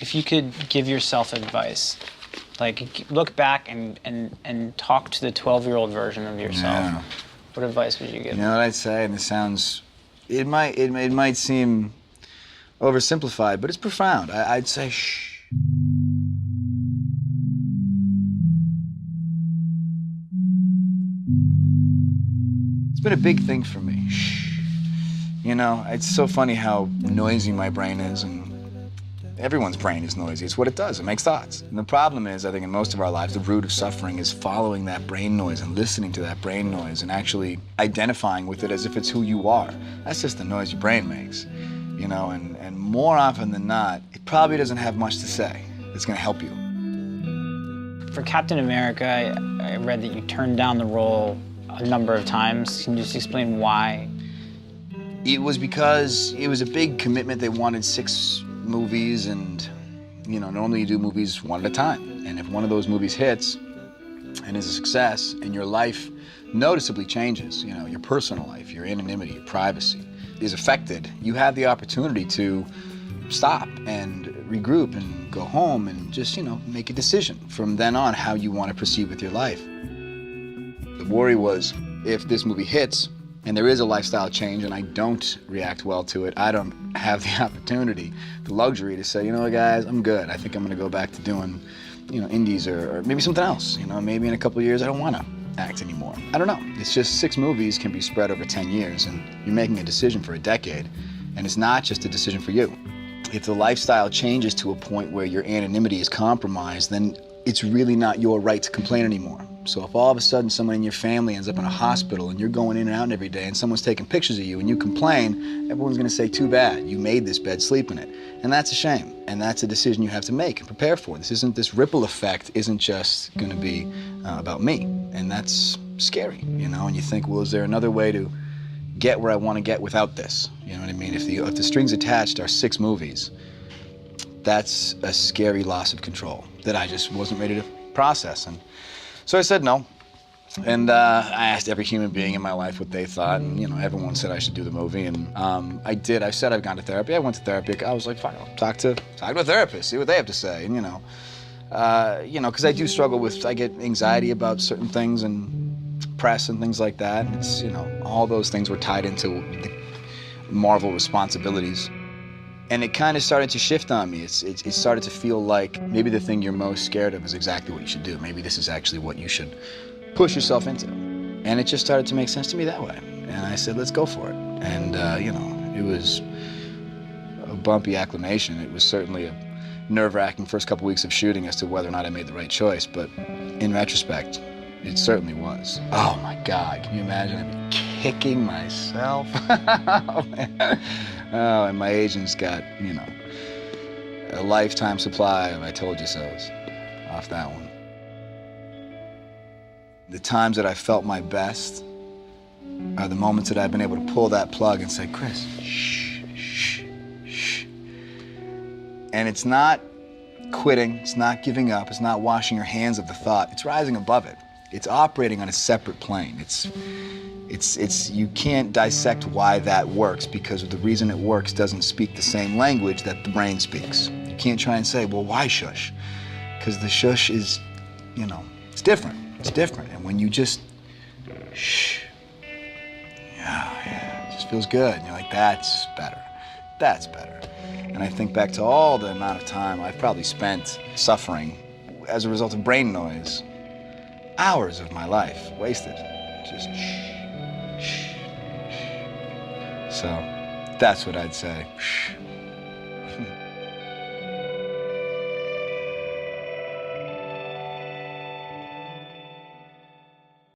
If you could give yourself advice, like look back and talk to the 12-year-old version of yourself, what advice would you give? You know what I'd say, and it might seem oversimplified, but it's profound. I'd say shh. It's been a big thing for me. Shh. You know, it's so funny how noisy my brain is, and everyone's brain is noisy. It's what it does. It makes thoughts. And the problem is, I think in most of our lives, the root of suffering is following that brain noise and listening to that brain noise and actually identifying with it as if it's who you are. That's just the noise your brain makes, you know, and more often than not, it probably doesn't have much to say that's going to help you. For Captain America, I read that you turned down the role a number of times. Can you just explain why? It was because it was a big commitment. They wanted 6 movies, and you know, normally you do movies one at a time. And if one of those movies hits and is a success, and your life noticeably changes, you know, your personal life, your anonymity, your privacy is affected, you have the opportunity to stop and regroup and go home and just, you know, make a decision from then on how you want to proceed with your life. The worry was, if this movie hits and there is a lifestyle change and I don't react well to it, I don't have the opportunity, the luxury to say, you know what, guys, I'm good. I think I'm going to go back to doing, you know, indies or maybe something else. You know, maybe in a couple of years I don't want to act anymore. I don't know. It's just 6 movies can be spread over 10 years, and you're making a decision for a decade, and it's not just a decision for you. If the lifestyle changes to a point where your anonymity is compromised, then it's really not your right to complain anymore. So if all of a sudden someone in your family ends up in a hospital and you're going in and out every day and someone's taking pictures of you and you complain, everyone's going to say, too bad, you made this bed, sleep in it. And that's a shame. And that's a decision you have to make and prepare for. This ripple effect isn't just going to be about me. And that's scary, you know, and you think, well, is there another way to get where I want to get without this? You know what I mean? If the strings attached are 6 movies, that's a scary loss of control that I just wasn't ready to process. And so I said no, and I asked every human being in my life what they thought, and you know, everyone said I should do the movie, and I did. I said I've gone to therapy. I went to therapy. I was like, fine, I'll talk to a therapist, see what they have to say, and you know, because I do struggle with, I get anxiety about certain things and press and things like that. It's, you know, all those things were tied into the Marvel responsibilities. And it kind of started to shift on me. It started to feel like maybe the thing you're most scared of is exactly what you should do. Maybe this is actually what you should push yourself into. And it just started to make sense to me that way. And I said, let's go for it. And, you know, it was a bumpy acclimation. It was certainly a nerve-wracking first couple weeks of shooting as to whether or not I made the right choice. But in retrospect, it certainly was. Oh, my God. Can you imagine? I'd be kicking myself. Oh, man. Oh, and my agent's got, you know, a lifetime supply of I told you so's off that one. The times that I felt my best are the moments that I've been able to pull that plug and say, Chris, shh, shh, shh. And it's not quitting, it's not giving up, it's not washing your hands of the thought, it's rising above it. It's operating on a separate plane. You can't dissect why that works, because the reason it works doesn't speak the same language that the brain speaks. You can't try and say, well, why shush? Because the shush is, you know, it's different. It's different. And when you just shh, yeah, it just feels good. And you're like, that's better. That's better. And I think back to all the amount of time I've probably spent suffering as a result of brain noise. Hours of my life wasted. Just shh. So that's what I'd say.